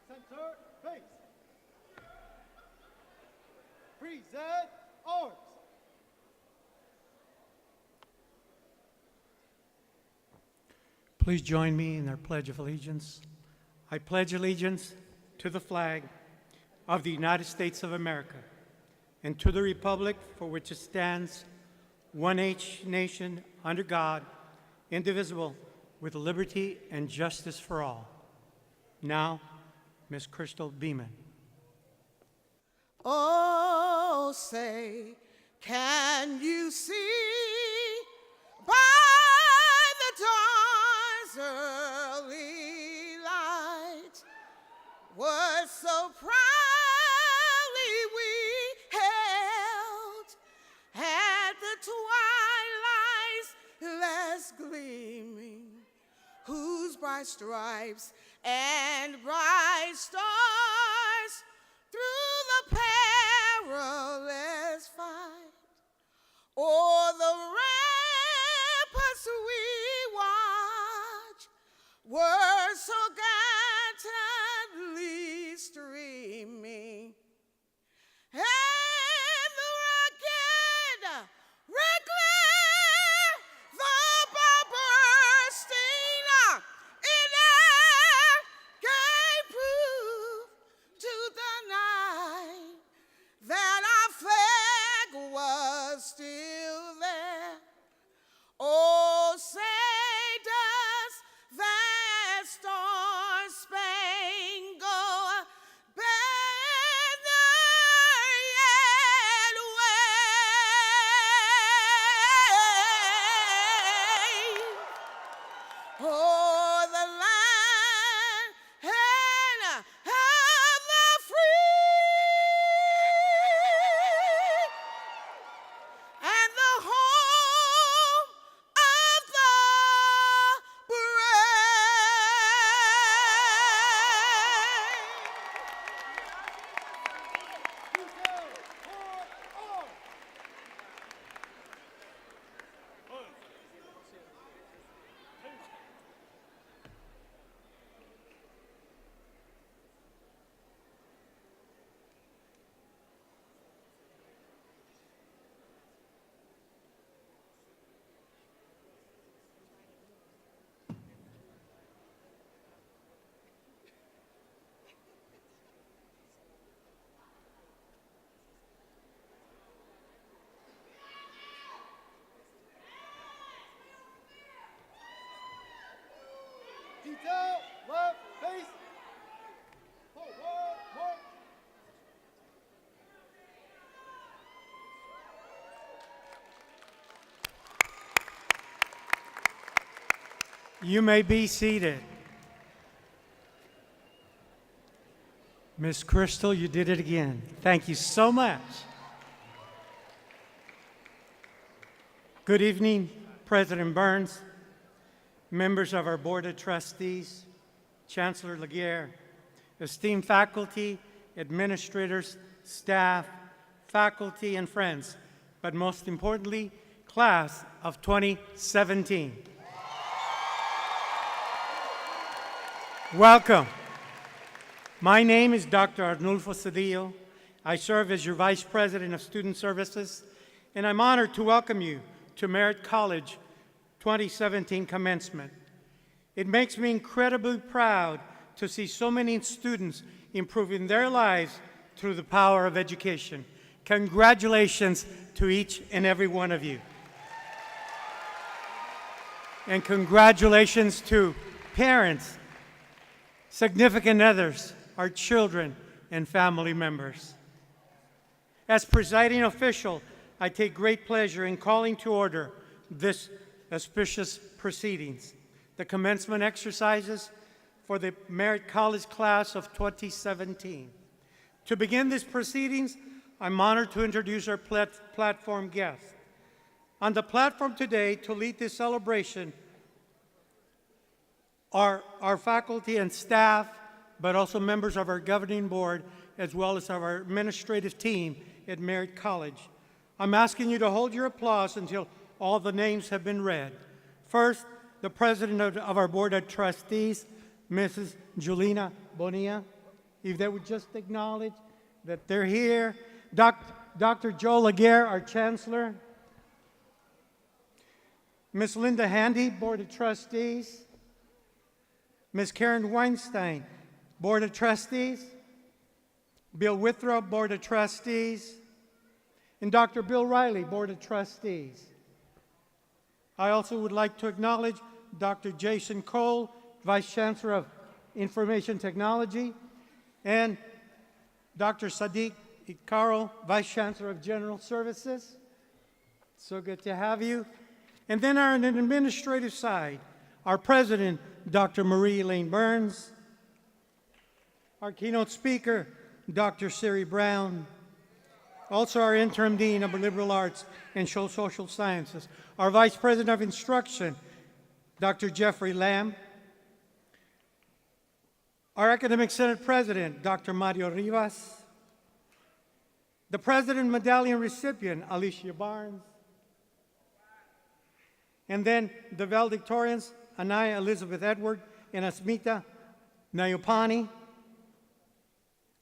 Center, base. Present arms. Please join me in our Pledge of Allegiance. I pledge allegiance to the flag of the United States of America and to the republic for which it stands, one nation, under God, indivisible, with liberty and justice for all. Now, Ms. Crystal Beeman. Oh, say, can you see by the dawn's early light what so proudly we held at the twilight's last gleaming, whose bright stripes and bright stars through the perilous fight o'er the ramparts we watch were so gallantly streaming, and the rugged red glare, the bow bursting in air, gave proof to the night that our flag was still there. Oh, say does that storm You may be seated. Miss Crystal, you did it again. Thank you so much. Good evening, President Burns, members of our Board of Trustees, Chancellor Laguerre, esteemed faculty, administrators, staff, faculty, and friends, but most importantly, class of 2017. Welcome. My name is Dr. Arnulfo Cedillo. I serve as your Vice President of Student Services, and I'm honored to welcome you to Merritt College 2017 commencement. It makes me incredibly proud to see so many students improving their lives through the power of education. Congratulations to each and every one of you. And congratulations to parents, significant others, our children, and family members. As presiding official, I take great pleasure in calling to order this auspicious proceedings, the commencement exercises for the Merritt College class of 2017. To begin these proceedings, I'm honored to introduce our platform guests. On the platform today to lead this celebration are our faculty and staff, but also members of our governing board, as well as our administrative team at Merritt College. I'm asking you to hold your applause until all the names have been read. First, the president of our Board of Trustees, Mrs. Julina Bonilla, if they would just acknowledge that they're here. Dr. Joe Laguerre, our chancellor. Ms. Linda Handy, Board of Trustees. Ms. Karen Weinstein, Board of Trustees. Bill Withrow, Board of Trustees. And Dr. Bill Riley, Board of Trustees. I also would like to acknowledge Dr. Jason Cole, Vice Chancellor of Information Technology, and Dr. Sadiq Ikaro, Vice Chancellor of General Services. So good to have you. And then on an administrative side, our President, Dr. Marie Elaine Burns, our keynote speaker, Dr. Siri Brown, also our interim dean of liberal arts and social sciences, our vice president of instruction, Dr. Jeffrey Lamb, our academic senate president, Dr. Mario Rivas, the president medallion recipient, Alicia Barnes, and then the valedictorians, Anaya Elizabeth Edward and Asmita Nayopani,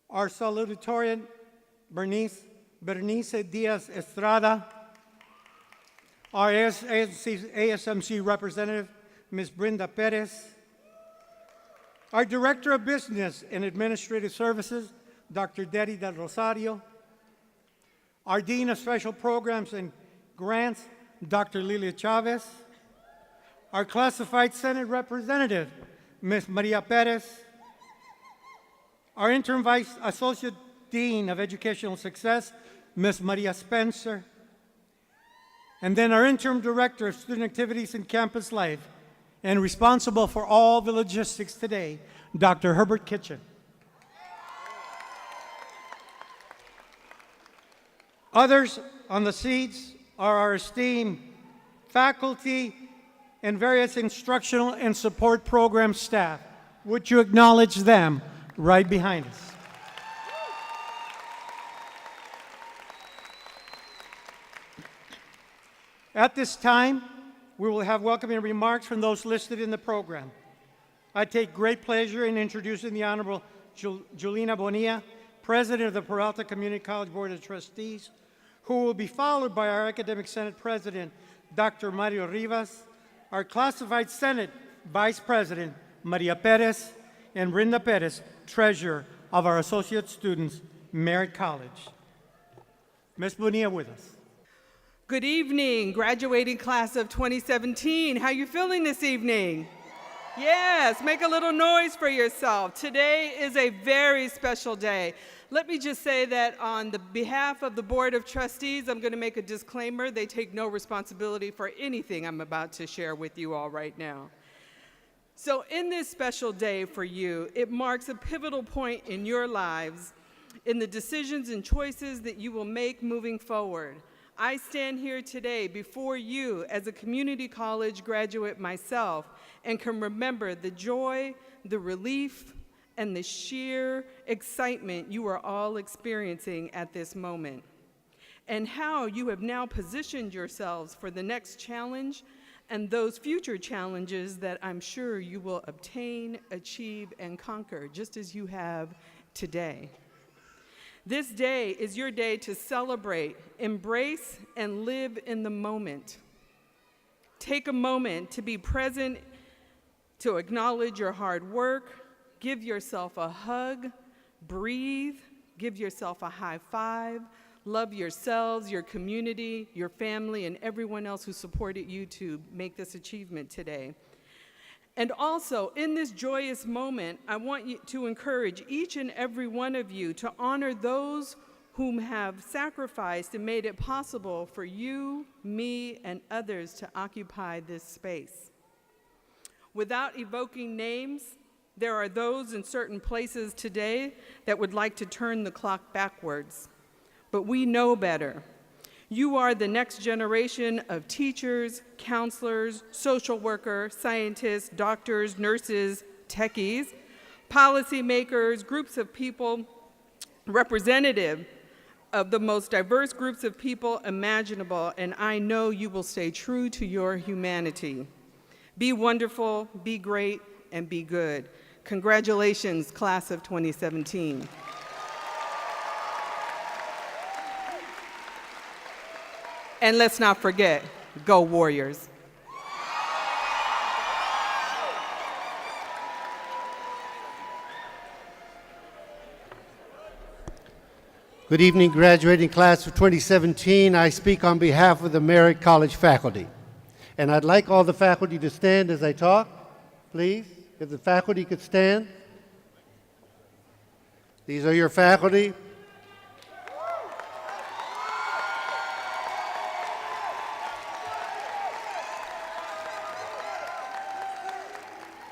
our salutatorian, Bernice Diaz Estrada, our ASMC representative, Ms. Brenda Perez, our Director of Business and Administrative Services, Dr. Deddy Del Rosario, our Dean of Special Programs and Grants, Dr. Lilia Chavez, our Classified Senate Representative, Ms. Maria Perez, our Interim Vice Associate Dean of Educational Success, Ms. Maria Spencer, and then our Interim Director of Student Activities and Campus Life, and responsible for all the logistics today, Dr. Herbert Kitchen. Others on the seats are our esteemed faculty and various instructional and support program staff. Would you acknowledge them right behind us? At this time, we will have welcoming remarks from those listed in the program. I take great pleasure in introducing the Honorable Julina Bonilla, President of the Peralta Community College Board of Trustees, who will be followed by our Academic Senate President, Dr. Mario Rivas, our Classified Senate Vice President, Maria Perez, and Brenda Perez, Treasurer of our Associate Students, Merritt College. Ms. Bonilla with us. Good evening, graduating class of 2017. How you feeling this evening? Yes, make a little noise for yourself. Today is a very special day. Let me just say that on the behalf of the Board of Trustees, I'm going to make a disclaimer. They take no responsibility for anything I'm about to share with you all right now. So in this special day for you, it marks a pivotal point in your lives, in the decisions and choices that you will make moving forward. I stand here today before you as a community college graduate myself and can remember the joy, the relief, and the sheer excitement you are all experiencing at this moment, and how you have now positioned yourselves for the next challenge and those future challenges that I'm sure you will obtain, achieve, and conquer, just as you have today. This day is your day to celebrate, embrace, and live in the moment. Take a moment to be present, to acknowledge your hard work, give yourself a hug, breathe, give yourself a high five, love yourselves, your community, your family, and everyone else who supported you to make this achievement today. And also, in this joyous moment, I want you to encourage each and every one of you to honor those whom have sacrificed and made it possible for you, me, and others to occupy this space. Without evoking names, there are those in certain places today that would like to turn the clock backwards. But we know better. You are the next generation of teachers, counselors, social workers, scientists, doctors, nurses, techies, policymakers, groups of people, representative of the most diverse groups of people imaginable, and I know you will stay true to your humanity. Be wonderful, be great, and be good. Congratulations, class of 2017. And let's not forget, go Warriors. Good evening, graduating class of 2017. I speak on behalf of the Merritt College faculty. And I'd like all the faculty to stand as I talk, please. If the faculty could stand. These are your faculty.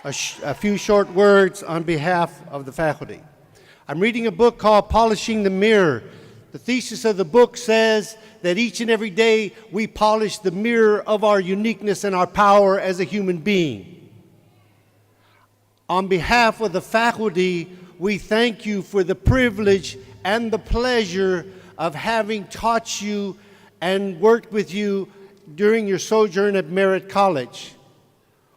A few short words on behalf of the faculty. I'm reading a book called Polishing the Mirror. The thesis of the book says that each and every day we polish the mirror of our uniqueness and our power as a human being. On behalf of the faculty, we thank you for the privilege and the pleasure of having taught you and worked with you during your sojourn at Merritt College.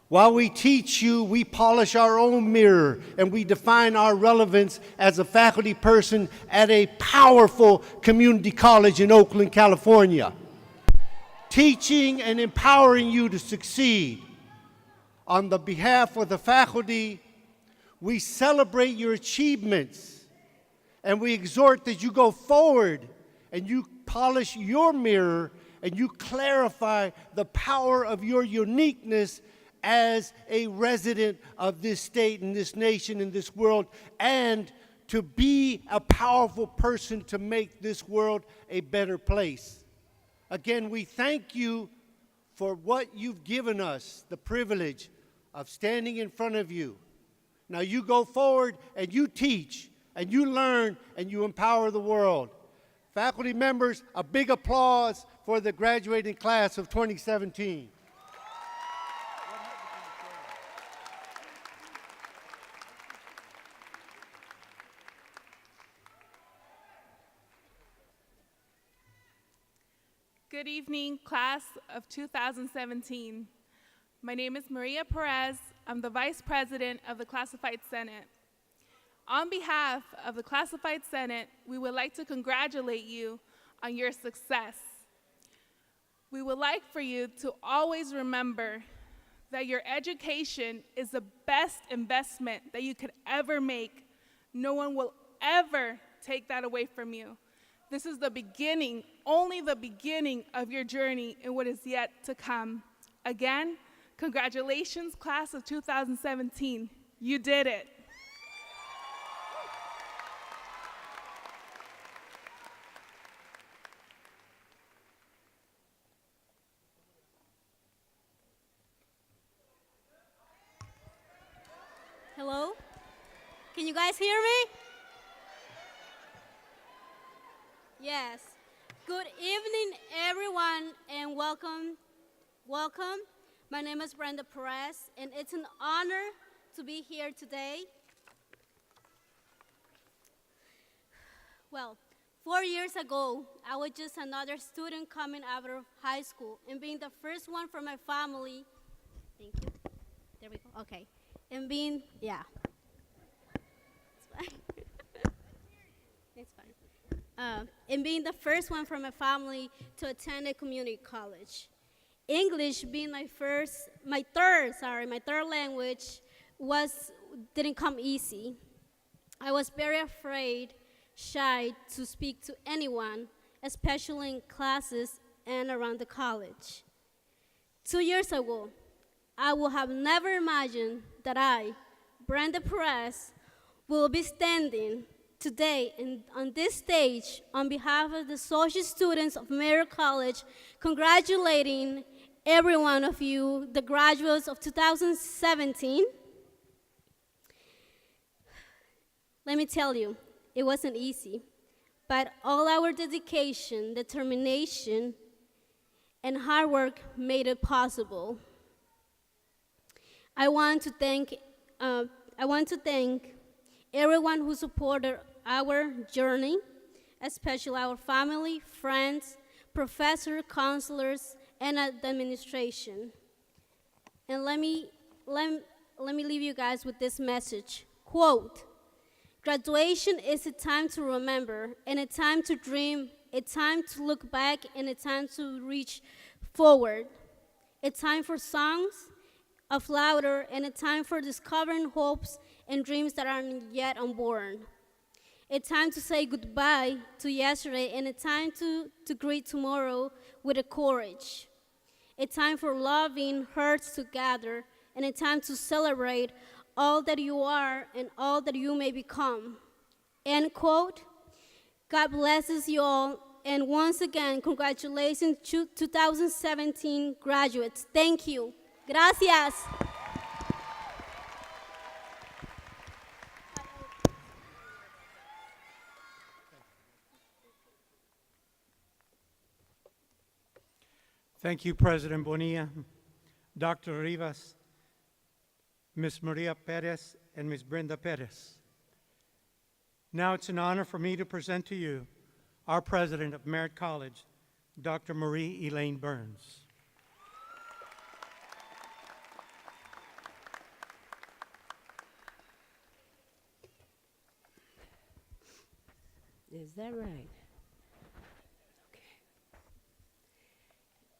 While we teach you, we polish our own mirror and we define our relevance as a faculty person at a powerful community college in Oakland, California, teaching and empowering you to succeed. On the behalf of the faculty, we celebrate your achievements and we exhort that you go forward and you polish your mirror and you clarify the power of your uniqueness as a resident of this state and this nation and this world, and to be a powerful person to make this world a better place. Again, we thank you for what you've given us, the privilege of standing in front of you. Now you go forward and you teach and you learn and you empower the world. Faculty members, a big applause for the graduating class of 2017. Good evening, class of 2017. My name is Maria Perez. I'm the Vice President of the Classified Senate. On behalf of the Classified Senate, we would like to congratulate you on your success. We would like for you to always remember that your education is the best investment that you could ever make. No one will ever take that away from you. This is the beginning, only the beginning of your journey in what is yet to come. Again, congratulations, class of 2017. You did it. Can you guys hear me? Yes. Good evening, everyone, and welcome. Welcome. My name is Brenda Perez, and it's an honor to be here today. Well, 4 years ago, I was just another student coming out of high school and being the first one from my family. Thank you. There we go. Okay. And being, yeah. It's fine. It's fine. And being the first one from my family to attend a community college. English being my third language didn't come easy. I was very afraid, shy to speak to anyone, especially in classes and around the college. 2 years ago, I would have never imagined that I, Brenda Perez, will be standing today on this stage on behalf of the associate students of Merritt College, congratulating every one of you, the graduates of 2017. Let me tell you, it wasn't easy, but all our dedication, determination, and hard work made it possible. I want to thank everyone who supported our journey, especially our family, friends, professors, counselors, and the administration. And let me leave you guys with this message. Quote, graduation is a time to remember, and a time to dream, a time to look back, and a time to reach forward. A time for songs of laughter, and a time for discovering hopes and dreams that are yet unborn. A time to say goodbye to yesterday, and a time to greet tomorrow with a courage. A time for loving hearts together, and a time to celebrate all that you are and all that you may become. End quote. God blesses you all, and once again, congratulations to 2017 graduates. Thank you. Gracias. Thank you, President Bonilla, Dr. Rivas, Ms. Maria Perez, and Ms. Brenda Perez. Now it's an honor for me to present to you our president of Merritt College, Dr. Marie Elaine Burns. Is that right? Okay.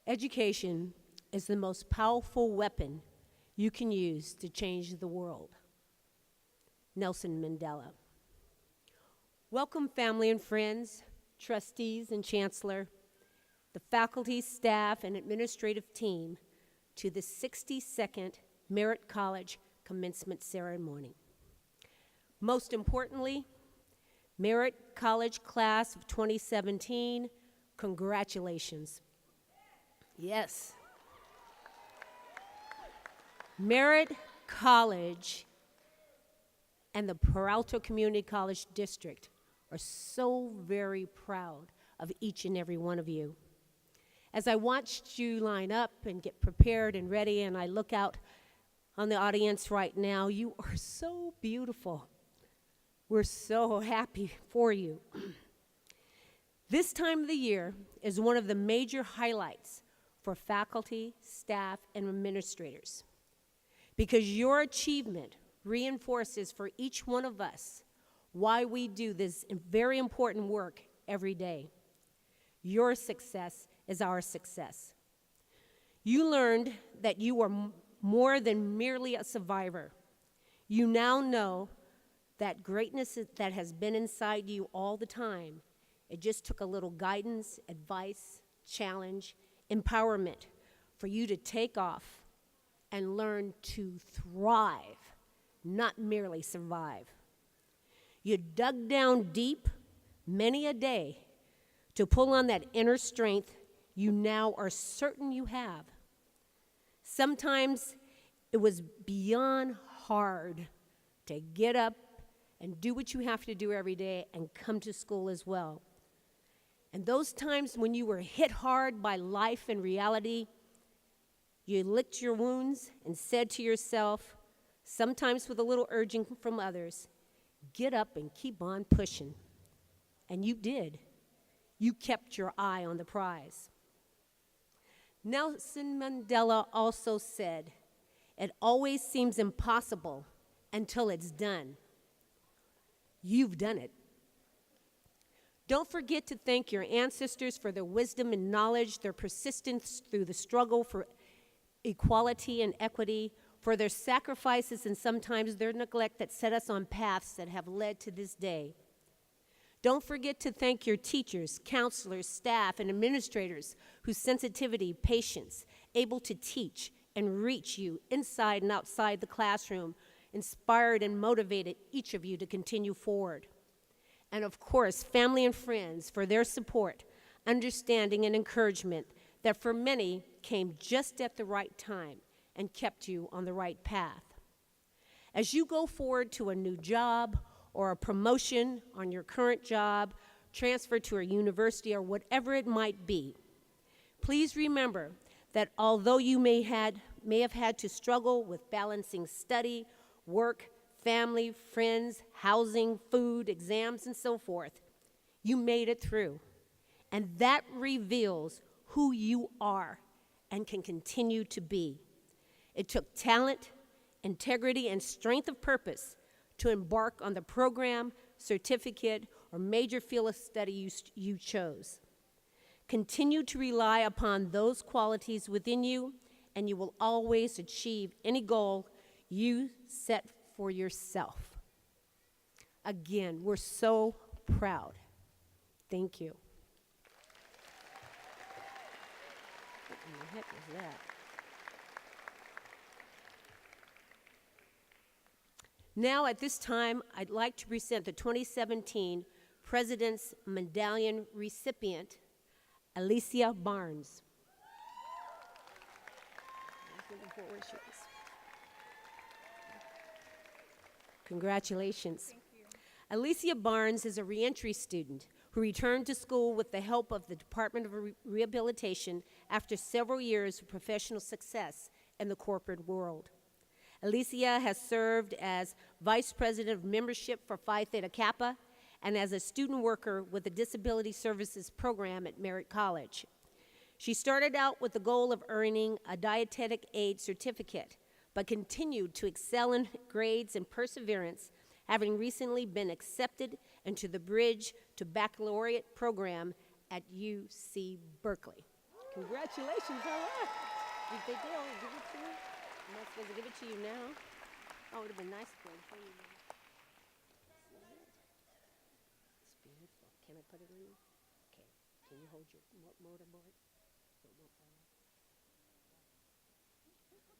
Education is the most powerful weapon you can use to change the world. Nelson Mandela. Welcome, family and friends, trustees and chancellor, the faculty, staff, and administrative team to the 62nd Merritt College commencement ceremony. Most importantly, Merritt College class of 2017, congratulations. Yes. Merritt College and the Peralta Community College District are so very proud of each and every one of you. As I watched you line up and get prepared and ready, and I look out on the audience right now, you are so beautiful. We're so happy for you. This time of the year is one of the major highlights for faculty, staff, and administrators, because your achievement reinforces for each one of us why we do this very important work every day. Your success is our success. You learned that you are more than merely a survivor. You now know that greatness that has been inside you all the time. It just took a little guidance, advice, challenge, empowerment for you to take off and learn to thrive, not merely survive. You dug down deep many a day to pull on that inner strength you now are certain you have. Sometimes it was beyond hard to get up and do what you have to do every day and come to school as well. And those times when you were hit hard by life and reality, you licked your wounds and said to yourself, sometimes with a little urging from others, get up and keep on pushing. And you did. You kept your eye on the prize. Nelson Mandela also said, it always seems impossible until it's done. You've done it. Don't forget to thank your ancestors for their wisdom and knowledge, their persistence through the struggle for equality and equity, for their sacrifices and sometimes their neglect that set us on paths that have led to this day. Don't forget to thank your teachers, counselors, staff, and administrators whose sensitivity, patience, able to teach and reach you inside and outside the classroom, inspired and motivated each of you to continue forward. And of course, family and friends for their support, understanding, and encouragement that for many came just at the right time and kept you on the right path. As you go forward to a new job or a promotion on your current job, transfer to a university or whatever it might be, please remember that although you may have had to struggle with balancing study, work, family, friends, housing, food, exams, and so forth, you made it through. And that reveals who you are and can continue to be. It took talent, integrity, and strength of purpose to embark on the program, certificate, or major field of study you chose. Continue to rely upon those qualities within you, and you will always achieve any goal you set for yourself. Again, we're so proud. Thank you. What in the heck is that? Now, at this time, I'd like to present the 2017 President's Medallion recipient, Alicia Barnes. Congratulations. Alicia Barnes is a reentry student who returned to school with the help of the Department of Rehabilitation after several years of professional success in the corporate world. Alicia has served as Vice President of Membership for Phi Theta Kappa and as a student worker with the Disability Services Program at Merritt College. She started out with the goal of earning a dietetic aid certificate, but continued to excel in grades and perseverance, having recently been accepted into the Bridge to Baccalaureate program at UC Berkeley. Congratulations, all right. Did they give it to you? I'm not supposed to give it to you now? Oh, it would have been nice for you. It's beautiful. Can I put it on you? Okay. Can you hold your motorboard? So it won't fall off? Yes. There you go.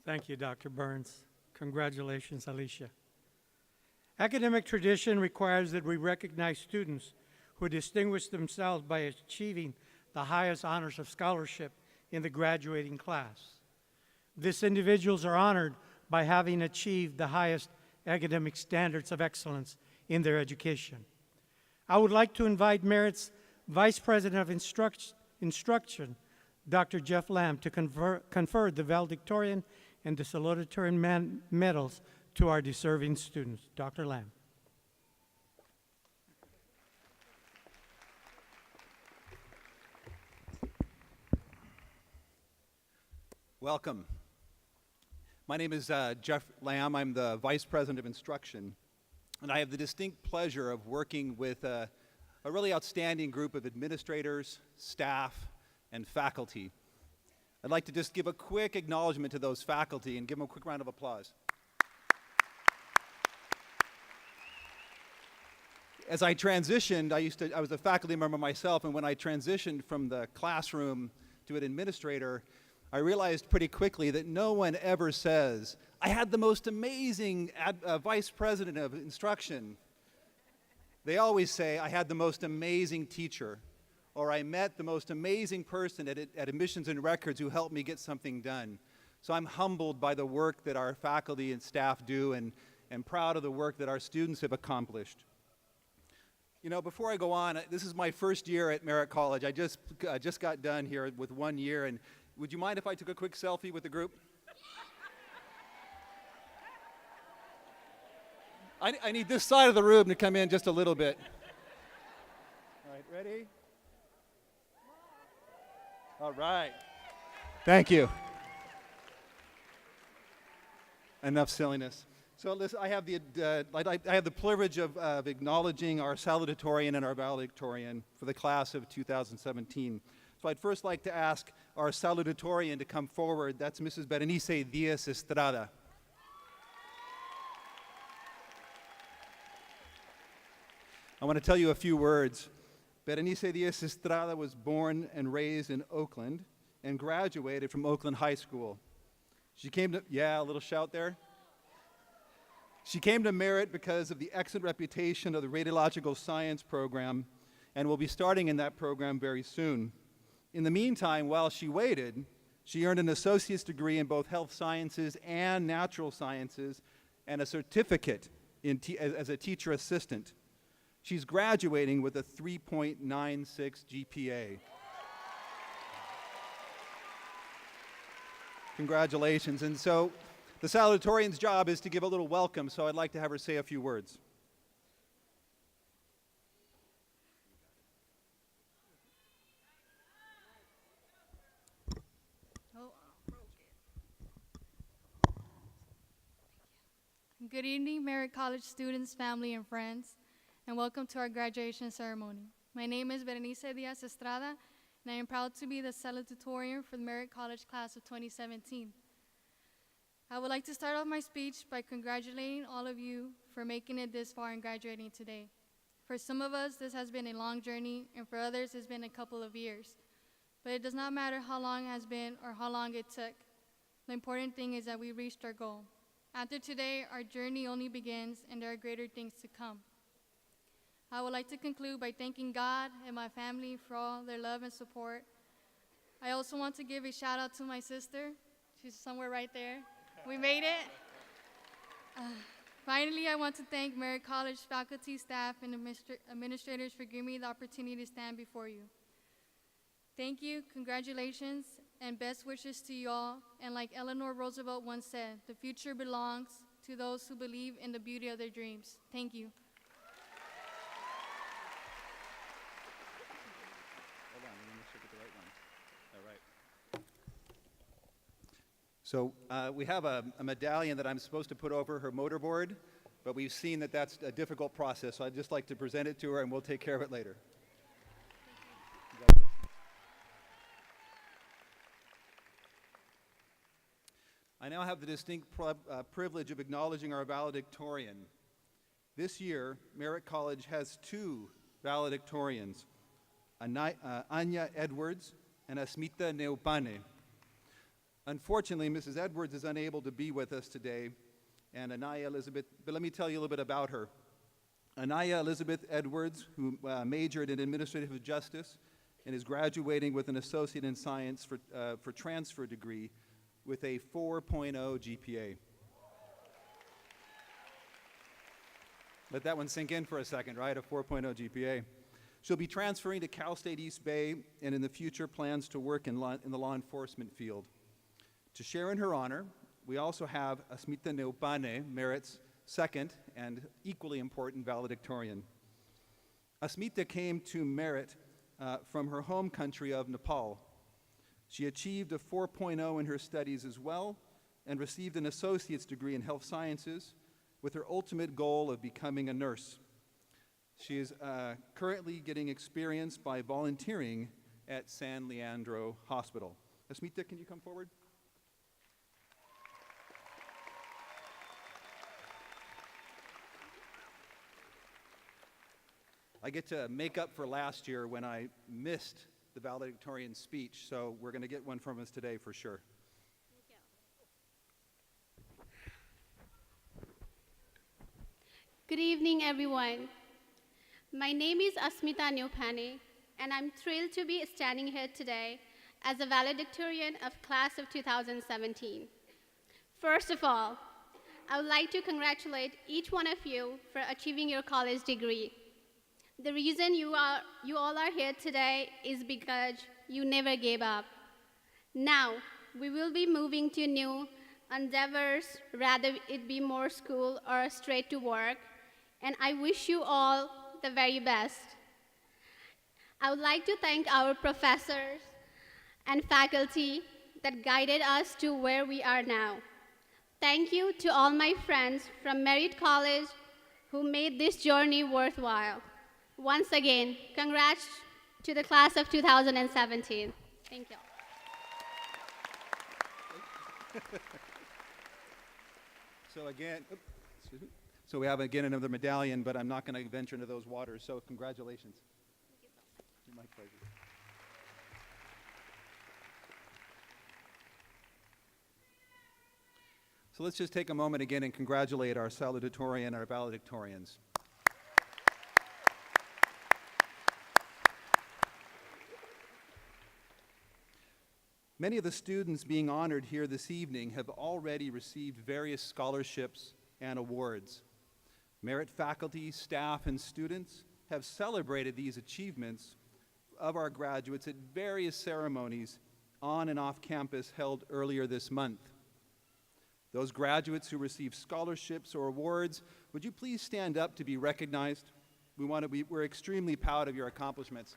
Thank you, Dr. Burns. Congratulations, Alicia. Academic tradition requires that we recognize students who distinguish themselves by achieving the highest honors of scholarship in the graduating class. These individuals are honored by having achieved the highest academic standards of excellence in their education. I would like to invite Merritt's Vice President of Instruction, Dr. Jeff Lamb, to confer the valedictorian and the salutatorian medals to our deserving students. Dr. Lamb. Welcome. My name is Jeff Lamb. I'm the Vice President of Instruction, and I have the distinct pleasure of working with a really outstanding group of administrators, staff, and faculty. I'd like to just give a quick acknowledgement to those faculty and give them a quick round of applause. As I transitioned, I was a faculty member myself, and when I transitioned from the classroom to an administrator, I realized pretty quickly that no one ever says, I had the most amazing vice president of instruction. They always say, I had the most amazing teacher, or I met the most amazing person at Admissions and Records who helped me get something done. So I'm humbled by the work that our faculty and staff do, and proud of the work that our students have accomplished. You know, before I go on, this is my first year at Merritt College. I just got done here with 1 year, and would you mind if I took a quick selfie with the group? I need this side of the room to come in just a little bit. All right, ready? All right. Thank you. Enough silliness. So listen, I have the privilege of acknowledging our salutatorian and our valedictorian for the class of 2017. So I'd first like to ask our salutatorian to come forward. That's Mrs. Berenice Diaz Estrada. I want to tell you a few words. Berenice Diaz Estrada was born and raised in Oakland and graduated from Oakland High School. She came to, yeah, a little shout there. She came to Merritt because of the excellent reputation of the radiological science program and will be starting in that program very soon. In the meantime, while she waited, she earned an associate's degree in both health sciences and natural sciences and a certificate as a teacher assistant. She's graduating with a 3.96 GPA. Congratulations. And so the salutatorian's job is to give a little welcome, so I'd like to have her say a few words. Good evening, Merritt College students, family, and friends, and welcome to our graduation ceremony. My name is Berenice Diaz Estrada, and I am proud to be the salutatorian for the Merritt College class of 2017. I would like to start off my speech by congratulating all of you for making it this far and graduating today. For some of us, this has been a long journey, and for others, it's been a couple of years. But it does not matter how long it has been or how long it took. The important thing is that we reached our goal. After today, our journey only begins, and there are greater things to come. I would like to conclude by thanking God and my family for all their love and support. I also want to give a shout out to my sister. She's somewhere right there. We made it. Finally, I want to thank Merritt College faculty, staff, and administrators for giving me the opportunity to stand before you. Thank you, congratulations, and best wishes to you all. And like Eleanor Roosevelt once said, the future belongs to those who believe in the beauty of their dreams. Thank you. Hold on, let me make sure I get the right one. All right. So we have a medallion that I'm supposed to put over her motorboard, but we've seen that that's a difficult process, so I'd just like to present it to her, and we'll take care of it later. I now have the distinct privilege of acknowledging our valedictorian. This year, Merritt College has two valedictorians, Anya Edwards and Asmita Neupane. Unfortunately, Mrs. Edwards is unable to be with us today, and Anaya Elizabeth, but let me tell you a little bit about her. Anaya Elizabeth Edwards, who majored in administrative justice and is graduating with an associate in science for transfer degree with a 4.0 GPA. Let that one sink in for a second, right? A 4.0 GPA. She'll be transferring to Cal State East Bay and in the future plans to work in the law enforcement field. To share in her honor, we also have Asmita Neupane, Merritt's second and equally important valedictorian. Asmita came to Merritt from her home country of Nepal. She achieved a 4.0 in her studies as well and received an associate's degree in health sciences with her ultimate goal of becoming a nurse. She is currently getting experience by volunteering at San Leandro Hospital. Asmita, can you come forward? I get to make up for last year when I missed the valedictorian speech, so we're going to get one from us today for sure. Good evening, everyone. My name is Asmita Nyopane, and I'm thrilled to be standing here today as a valedictorian of class of 2017. First of all, I would like to congratulate each one of you for achieving your college degree. The reason you all are here today is because you never gave up. Now, we will be moving to new endeavors, rather it be more school or straight to work, and I wish you all the very best. I would like to thank our professors and faculty that guided us to where we are now. Thank you to all my friends from Merritt College who made this journey worthwhile. Once again, congrats to the class of 2017. Thank you. So we have again another medallion, but I'm not going to venture into those waters, so congratulations. My pleasure. So let's just take a moment again and congratulate our salutatorian and our valedictorians. Many of the students being honored here this evening have already received various scholarships and awards. Merritt faculty, staff, and students have celebrated these achievements of our graduates at various ceremonies on and off campus held earlier this month. Those graduates who received scholarships or awards, would you please stand up to be recognized? We're extremely proud of your accomplishments.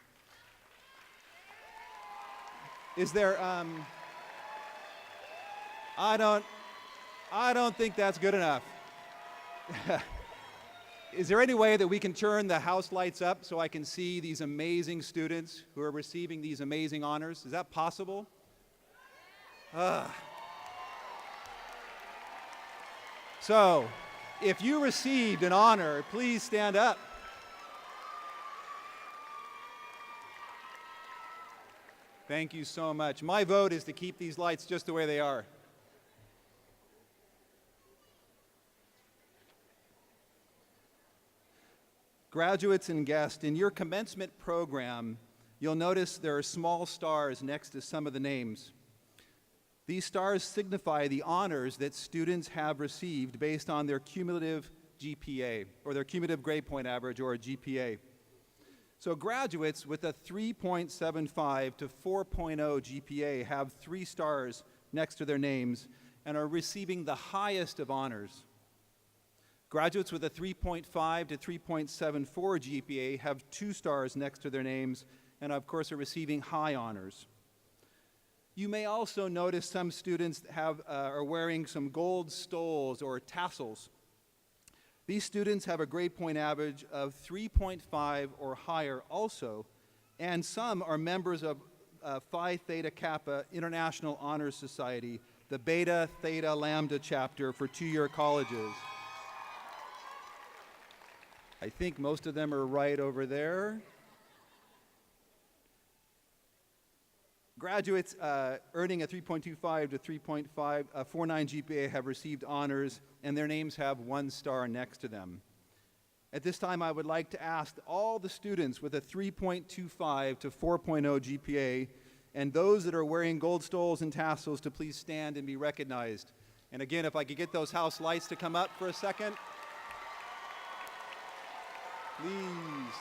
Is there, I don't think that's good enough. Is there any way that we can turn the house lights up so I can see these amazing students who are receiving these amazing honors? Is that possible? So, if you received an honor, please stand up. Thank you so much. My vote is to keep these lights just the way they are. Graduates and guests, in your commencement program, you'll notice there are small stars next to some of the names. These stars signify the honors that students have received based on their cumulative GPA, or their cumulative grade point average, or a GPA. So graduates with a 3.75 to 4.0 GPA have 3 stars next to their names and are receiving the highest of honors. Graduates with a 3.5 to 3.74 GPA have 2 stars next to their names and, of course, are receiving high honors. You may also notice some students are wearing some gold stoles or tassels. These students have a grade point average of 3.5 or higher also, and some are members of Phi Theta Kappa International Honors Society, the Beta Theta Lambda chapter for 2-year colleges. I think most of them are right over there. Graduates earning a 3.25 to 3.49 GPA have received honors, and their names have 1 star next to them. At this time, I would like to ask all the students with a 3.25 to 4.0 GPA and those that are wearing gold stoles and tassels to please stand and be recognized. And again, if I could get those house lights to come up for a second. Please.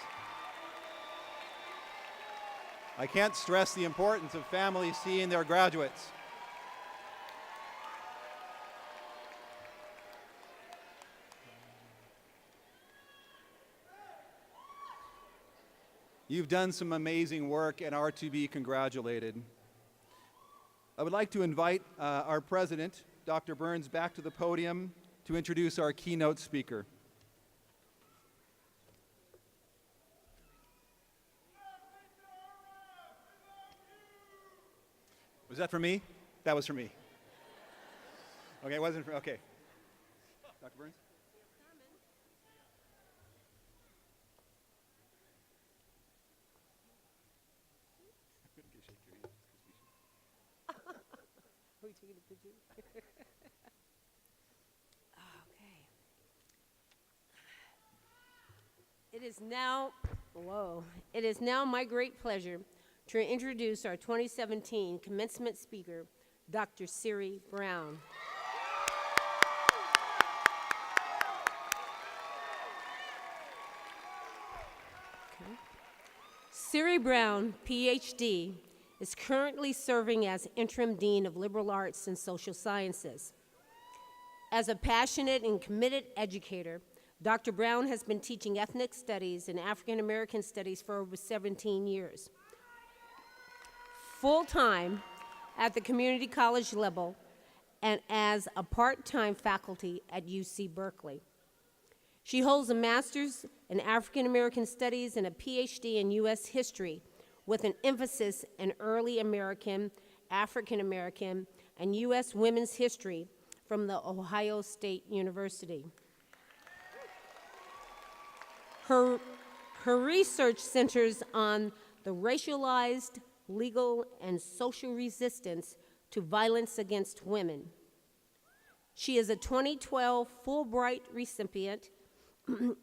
I can't stress the importance of families seeing their graduates. You've done some amazing work and are to be congratulated. I would like to invite our president, Dr. Burns, back to the podium to introduce our keynote speaker. Was that for me? That was for me. Okay, it wasn't for, okay. Dr. Burns? continue to put you. Okay. It is now my great pleasure to introduce our 2017 commencement speaker, Dr. Siri Brown. Siri Brown, PhD, is currently serving as Interim Dean of Liberal Arts and Social Sciences. As a passionate and committed educator, Dr. Brown has been teaching ethnic studies and African American studies for over 17 years. Full-time at the community college level and as a part-time faculty at UC Berkeley. She holds a master's in African American studies and a PhD in U.S. history with an emphasis in early American, African American, and U.S. women's history from The Ohio State University. Her research centers on the racialized, legal, and social resistance to violence against women. She is a 2012 Fulbright recipient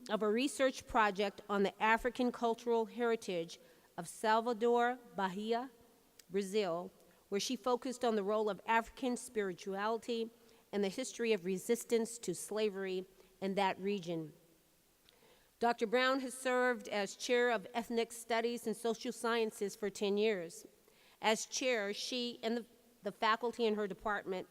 of a research project on the African cultural heritage of Salvador Bahia, Brazil, where she focused on the role of African spirituality and the history of resistance to slavery in that region. Dr. Brown has served as chair of ethnic studies and social sciences for 10 years. As chair, she and the faculty in her department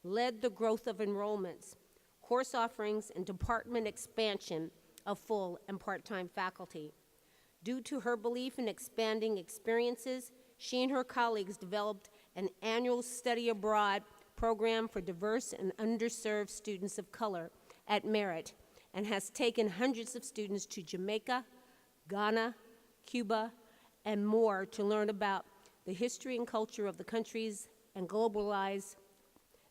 led the growth of enrollments, course offerings, and department expansion of full and part-time faculty. Due to her belief in expanding experiences, she and her colleagues developed an annual study abroad program for diverse and underserved students of color at Merritt, and has taken hundreds of students to Jamaica, Ghana, Cuba, and more to learn about the history and culture of the countries and globalize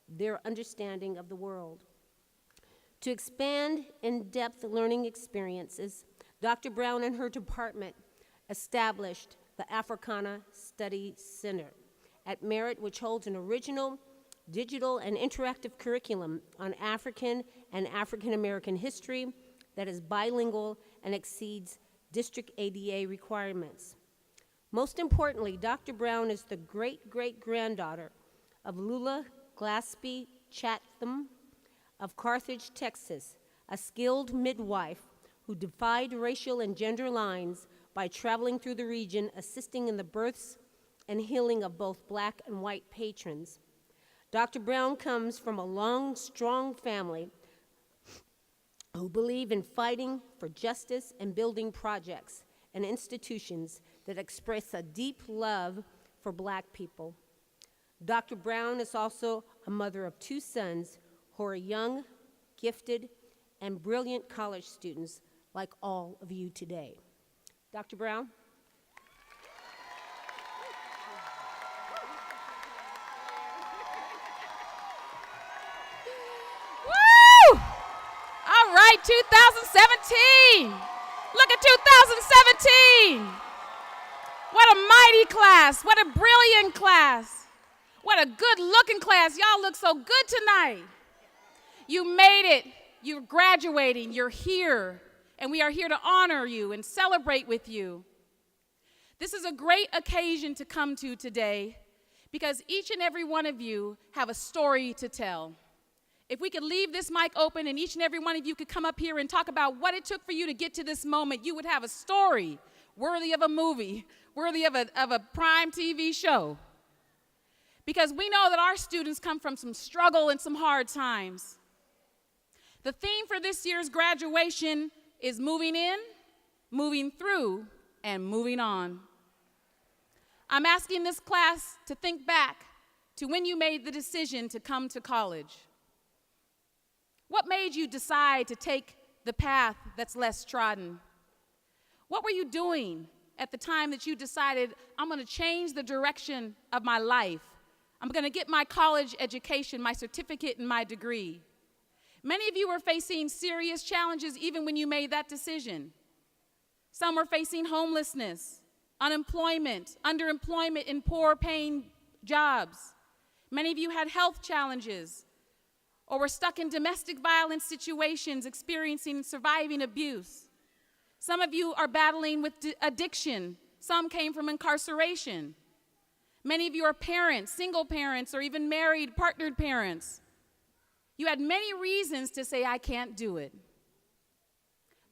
their understanding of the world. To expand in-depth learning experiences, Dr. Brown and her department established the Africana Study Center at Merritt, which holds an original digital and interactive curriculum on African and African American history that is bilingual and exceeds district ADA requirements. Most importantly, Dr. Brown is the great-great-granddaughter of Lula Glaspie Chatham of Carthage, Texas, a skilled midwife who defied racial and gender lines by traveling through the region, assisting in the births and healing of both black and white patrons. Dr. Brown comes from a long, strong family who believe in fighting for justice and building projects and institutions that express a deep love for black people. Dr. Brown is also a mother of 2 sons who are young, gifted, and brilliant college students like all of you today. Dr. Brown? Woo! All right, 2017. Look at 2017. What a mighty class. What a brilliant class. What a good-looking class. Y'all look so good tonight. You made it. You're graduating. You're here. And we are here to honor you and celebrate with you. This is a great occasion to come to today because each and every one of you have a story to tell. If we could leave this mic open and each and every one of you could come up here and talk about what it took for you to get to this moment, you would have a story worthy of a movie, worthy of a prime TV show. Because we know that our students come from some struggle and some hard times. The theme for this year's graduation is moving in, moving through, and moving on. I'm asking this class to think back to when you made the decision to come to college. What made you decide to take the path that's less trodden? What were you doing at the time that you decided, I'm going to change the direction of my life? I'm going to get my college education, my certificate, and my degree. Many of you were facing serious challenges even when you made that decision. Some were facing homelessness, unemployment, underemployment in poor-paying jobs. Many of you had health challenges or were stuck in domestic violence situations, experiencing and surviving abuse. Some of you are battling with addiction. Some came from incarceration. Many of you are parents, single parents, or even married, partnered parents. You had many reasons to say, I can't do it.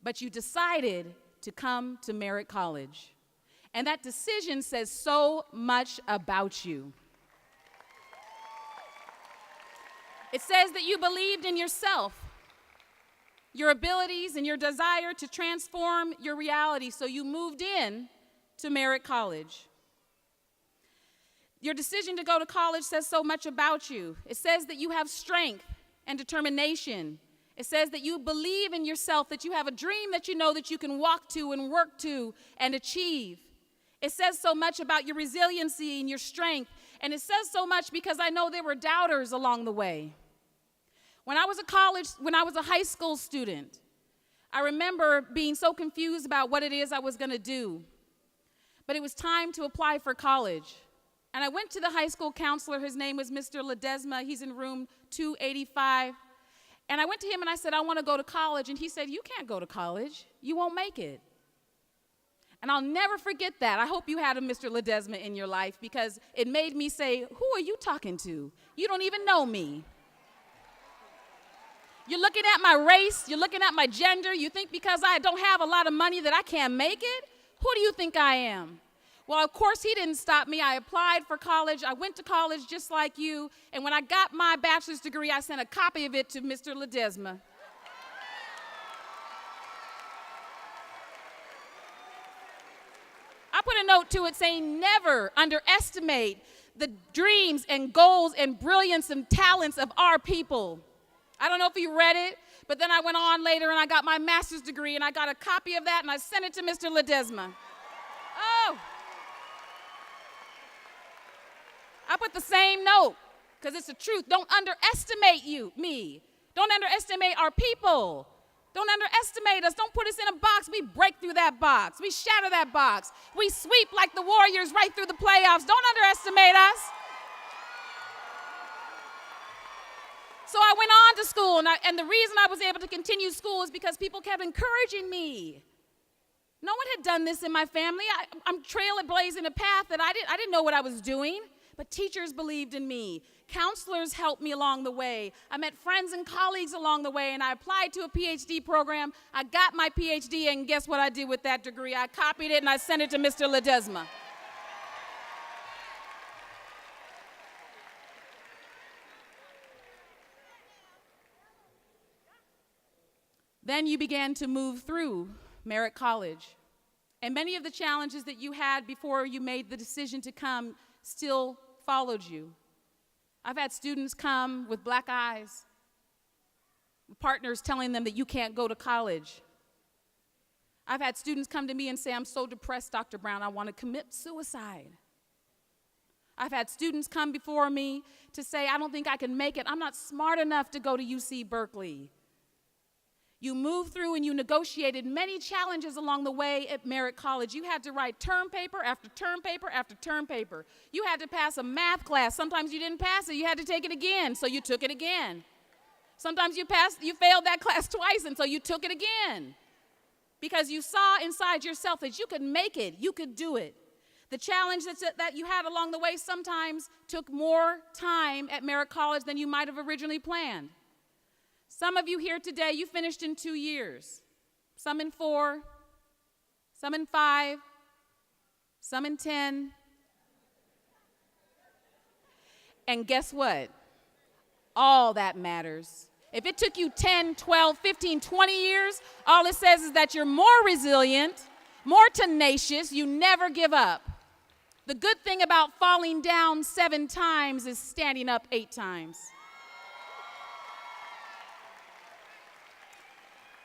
But you decided to come to Merritt College. And that decision says so much about you. It says that you believed in yourself, your abilities, and your desire to transform your reality, so you moved in to Merritt College. Your decision to go to college says so much about you. It says that you have strength and determination. It says that you believe in yourself, that you have a dream that you know that you can walk to and work to and achieve. It says so much about your resiliency and your strength. And it says so much because I know there were doubters along the way. When I was a high school student, I remember being so confused about what it is I was going to do. But it was time to apply for college. And I went to the high school counselor. His name was Mr. Ledesma. He's in room 285. And I went to him and I said, I want to go to college. And he said, you can't go to college. You won't make it. And I'll never forget that. I hope you had a Mr. Ledesma in your life, because it made me say, who are you talking to? You don't even know me. You're looking at my race. You're looking at my gender. You think because I don't have a lot of money that I can't make it? Who do you think I am? Well, of course, he didn't stop me. I applied for college. I went to college just like you. And when I got my bachelor's degree, I sent a copy of it to Mr. Ledesma. I put a note to it saying, never underestimate the dreams and goals and brilliance and talents of our people. I don't know if you read it, but then I went on later and I got my master's degree and I got a copy of that and I sent it to Mr. Ledesma. Oh. I put the same note because it's the truth. Don't underestimate me. Don't underestimate our people. Don't underestimate us. Don't put us in a box. We break through that box. We shatter that box. We sweep like the Warriors right through the playoffs. Don't underestimate us. So I went on to school, and the reason I was able to continue school is because people kept encouraging me. No one had done this in my family. I'm trailblazing a path that I didn't know what I was doing, but teachers believed in me. Counselors helped me along the way. I met friends and colleagues along the way, and I applied to a PhD program. I got my PhD, and guess what I did with that degree? I copied it, and I sent it to Mr. Ledesma. Then you began to move through Merritt College. And many of the challenges that you had before you made the decision to come still followed you. I've had students come with black eyes, partners telling them that you can't go to college. I've had students come to me and say, I'm so depressed, Dr. Brown, I want to commit suicide. I've had students come before me to say, I don't think I can make it. I'm not smart enough to go to UC Berkeley. You moved through and you negotiated many challenges along the way at Merritt College. You had to write term paper after term paper after term paper. You had to pass a math class. Sometimes you didn't pass it. You had to take it again, so you took it again. Sometimes you failed that class twice, and so you took it again. Because you saw inside yourself that you could make it, you could do it. The challenge that you had along the way sometimes took more time at Merritt College than you might have originally planned. Some of you here today, you finished in 2 years, some in 4, some in 5, some in 10. And guess what? All that matters. If it took you 10, 12, 15, 20 years, all it says is that you're more resilient, more tenacious, you never give up. The good thing about falling down 7 times is standing up 8 times.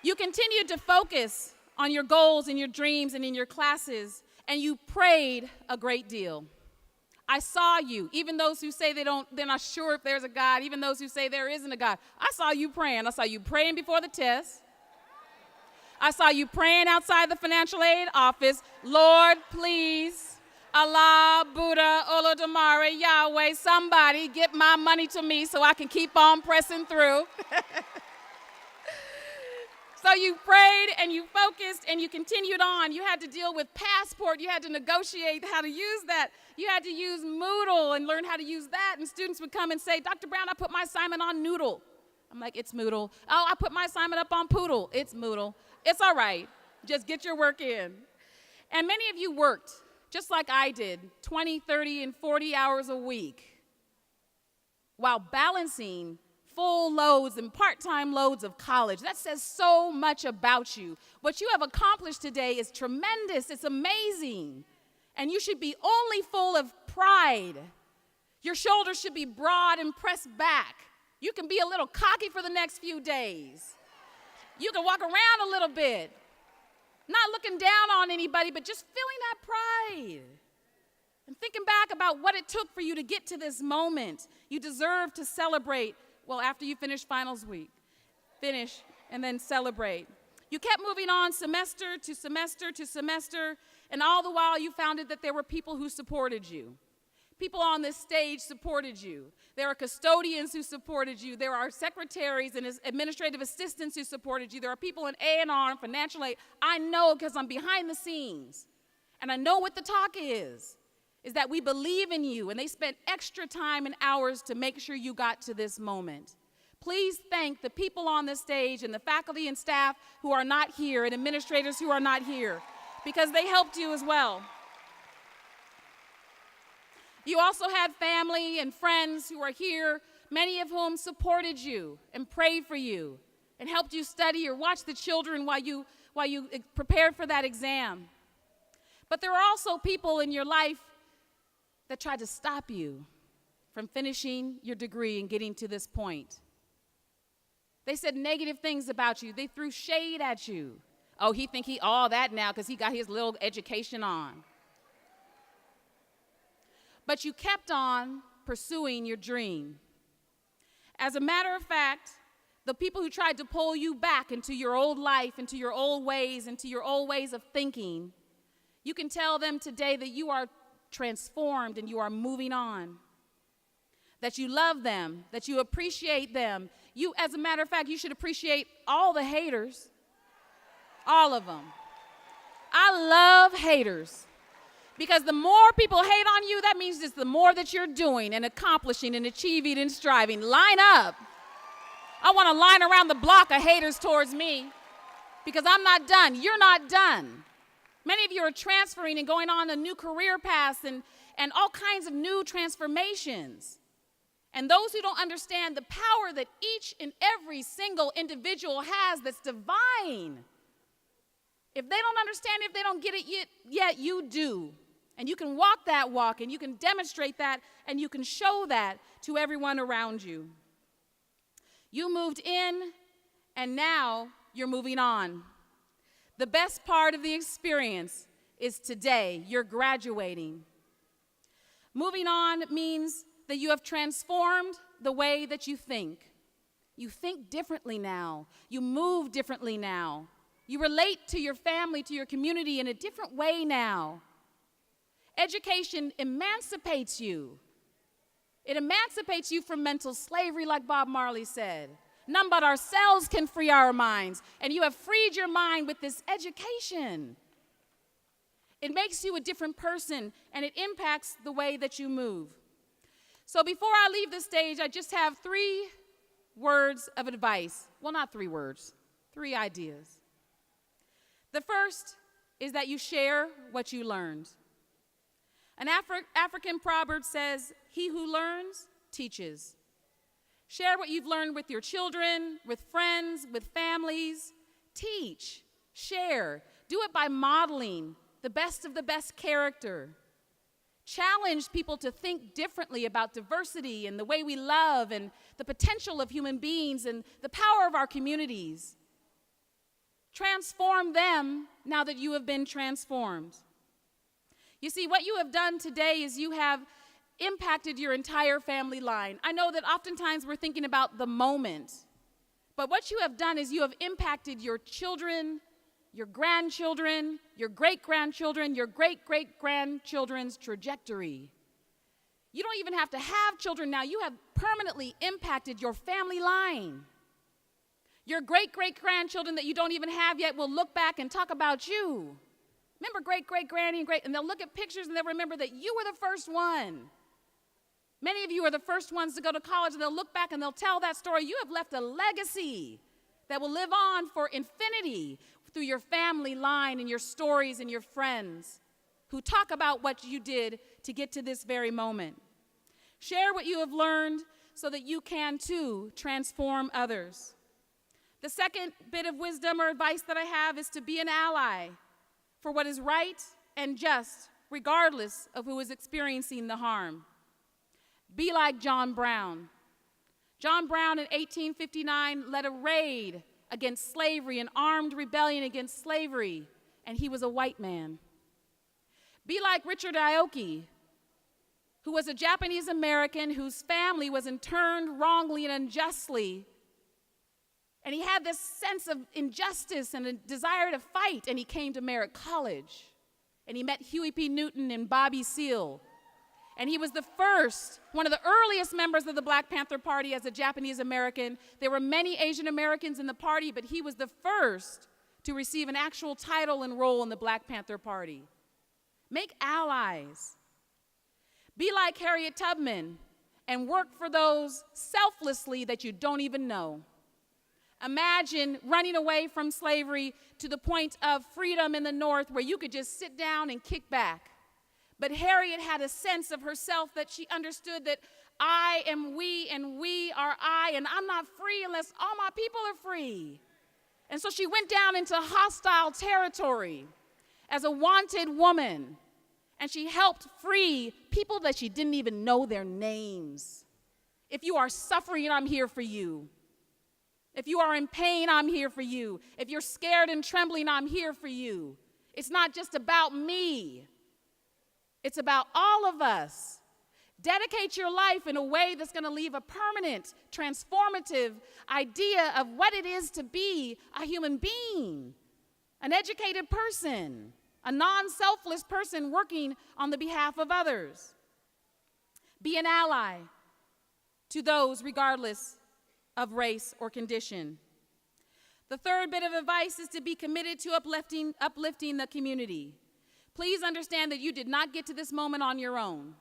You continued to focus on your goals and your dreams and in your classes, and you prayed a great deal. I saw you, even those who say they're not sure if there's a God, even those who say there isn't a God. I saw you praying. I saw you praying before the test. I saw you praying outside the financial aid office, Lord, please, Allah, Buddha, Olodumare, Yahweh, somebody get my money to me so I can keep on pressing through. So you prayed and you focused and you continued on. You had to deal with Passport. You had to negotiate how to use that. You had to use Moodle and learn how to use that. And students would come and say, Dr. Brown, I put my assignment on Noodle. I'm like, it's Moodle. Oh, I put my assignment up on Poodle. It's Moodle. It's all right. Just get your work in. And many of you worked, just like I did, 20, 30, and 40 hours a week while balancing full loads and part-time loads of college. That says so much about you. What you have accomplished today is tremendous. It's amazing. And you should be only full of pride. Your shoulders should be broad and pressed back. You can be a little cocky for the next few days. You can walk around a little bit, not looking down on anybody, but just feeling that pride. And thinking back about what it took for you to get to this moment. You deserve to celebrate. Well, after you finish finals week, finish and then celebrate. You kept moving on semester to semester to semester, and all the while you found that there were people who supported you. People on this stage supported you. There are custodians who supported you. There are secretaries and administrative assistants who supported you. There are people in A&R and financial aid. I know because I'm behind the scenes, and I know what the talk is that we believe in you, and they spent extra time and hours to make sure you got to this moment. Please thank the people on this stage and the faculty and staff who are not here and administrators who are not here, because they helped you as well. You also had family and friends who are here, many of whom supported you and prayed for you and helped you study or watch the children while you prepared for that exam. But there are also people in your life that tried to stop you from finishing your degree and getting to this point. They said negative things about you. They threw shade at you. Oh, he think he all that now because he got his little education on. But you kept on pursuing your dream. As a matter of fact, the people who tried to pull you back into your old life, into your old ways, into your old ways of thinking, you can tell them today that you are transformed and you are moving on, that you love them, that you appreciate them. You, as a matter of fact, you should appreciate all the haters, all of them. I love haters because the more people hate on you, that means it's the more that you're doing and accomplishing and achieving and striving. Line up. I want to line around the block of haters towards me because I'm not done. You're not done. Many of you are transferring and going on a new career path and all kinds of new transformations. And those who don't understand the power that each and every single individual has that's divine, if they don't understand, if they don't get it yet, you do. And you can walk that walk, and you can demonstrate that, and you can show that to everyone around you. You moved in, and now you're moving on. The best part of the experience is today, you're graduating. Moving on means that you have transformed the way that you think. You think differently now. You move differently now. You relate to your family, to your community in a different way now. Education emancipates you. It emancipates you from mental slavery, like Bob Marley said. None but ourselves can free our minds, and you have freed your mind with this education. It makes you a different person, and it impacts the way that you move. So before I leave the stage, I just have 3 words of advice. Well, not 3 words, 3 ideas. The first is that you share what you learned. An African proverb says, "He who learns, teaches." Share what you've learned with your children, with friends, with families. Teach, share. Do it by modeling the best of the best character. Challenge people to think differently about diversity and the way we love and the potential of human beings and the power of our communities. Transform them now that you have been transformed. You see, what you have done today is you have impacted your entire family line. I know that oftentimes we're thinking about the moment, but what you have done is you have impacted your children your grandchildren, your great-grandchildren, your great-great-grandchildren's trajectory. You don't even have to have children now. You have permanently impacted your family line. Your great-great-grandchildren that you don't even have yet will look back and talk about you. Remember great-great-granny and great, and they'll look at pictures and they'll remember that you were the first one. Many of you are the first ones to go to college, and they'll look back and they'll tell that story. You have left a legacy that will live on for infinity through your family line and your stories and your friends who talk about what you did to get to this very moment. Share what you have learned so that you can, too, transform others. The second bit of wisdom or advice that I have is to be an ally for what is right and just, regardless of who is experiencing the harm. Be like John Brown. John Brown in 1859 led a raid against slavery, an armed rebellion against slavery, and he was a white man. Be like Richard Aoki, who was a Japanese American whose family was interned wrongly and unjustly. And he had this sense of injustice and a desire to fight, and he came to Merritt College. And he met Huey P. Newton and Bobby Seale. And he was the first, one of the earliest members of the Black Panther Party as a Japanese American. There were many Asian Americans in the party, but he was the first to receive an actual title and role in the Black Panther Party. Make allies. Be like Harriet Tubman and work for those selflessly that you don't even know. Imagine running away from slavery to the point of freedom in the North where you could just sit down and kick back. But Harriet had a sense of herself that she understood that I am we and we are I, and I'm not free unless all my people are free. And so she went down into hostile territory as a wanted woman, and she helped free people that she didn't even know their names. If you are suffering, I'm here for you. If you are in pain, I'm here for you. If you're scared and trembling, I'm here for you. It's not just about me. It's about all of us. Dedicate your life in a way that's going to leave a permanent, transformative idea of what it is to be a human being, an educated person, a non-selfless person working on the behalf of others. Be an ally to those regardless of race or condition. The third bit of advice is to be committed to uplifting the community. Please understand that you did not get to this moment on your own.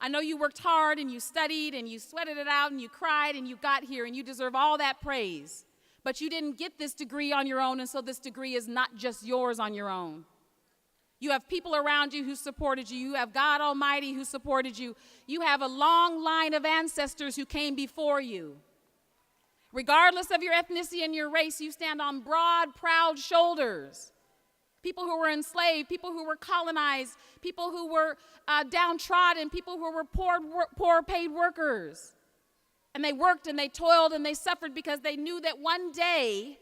I know you worked hard and you studied and you sweated it out and you cried and you got here and you deserve all that praise. But you didn't get this degree on your own, and so this degree is not just yours on your own. You have people around you who supported you. You have God Almighty who supported you. You have a long line of ancestors who came before you. Regardless of your ethnicity and your race, you stand on broad, proud shoulders. People who were enslaved, people who were colonized, people who were downtrodden, people who were poor paid workers. And they worked and they toiled and they suffered because they knew that one day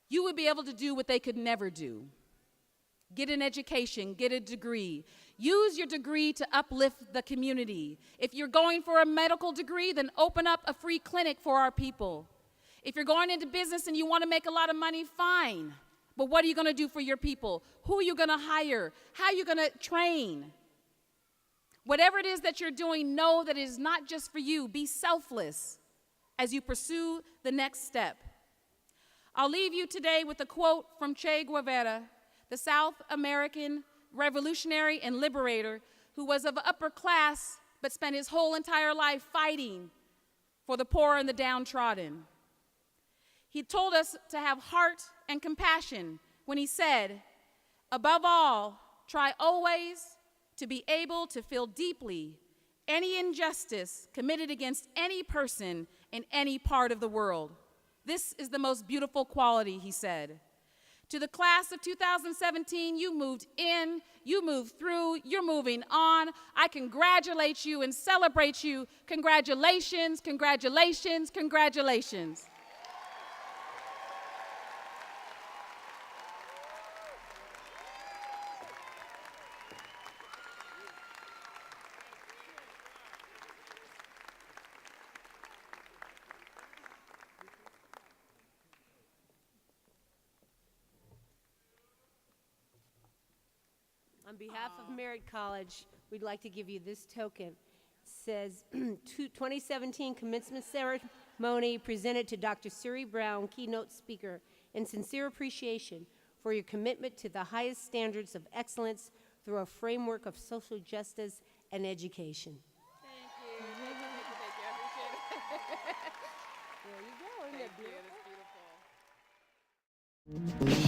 you would be able to do what they could never do. Get an education, get a degree. Use your degree to uplift the community. If you're going for a medical degree, then open up a free clinic for our people. If you're going into business and you want to make a lot of money, fine. But what are you going to do for your people? Who are you going to hire? How are you going to train? Whatever it is that you're doing, know that it is not just for you. Be selfless as you pursue the next step. I'll leave you today with a quote from Che Guevara, the South American revolutionary and liberator who was of upper class but spent his whole entire life fighting for the poor and the downtrodden. He told us to have heart and compassion when he said, above all, try always to be able to feel deeply any injustice committed against any person in any part of the world. This is the most beautiful quality, he said. To the class of 2017, you moved in, you moved through, you're moving on. I congratulate you and celebrate you. Congratulations, congratulations, congratulations. On behalf of Merritt College, we'd like to give you this token. It says 2017 commencement ceremony presented to Dr. Suri Brown, keynote speaker, in sincere appreciation for your commitment to the highest standards of excellence through a framework of social justice and education. Thank you. Thank you. I appreciate it. There you go. Isn't that beautiful? Beautiful.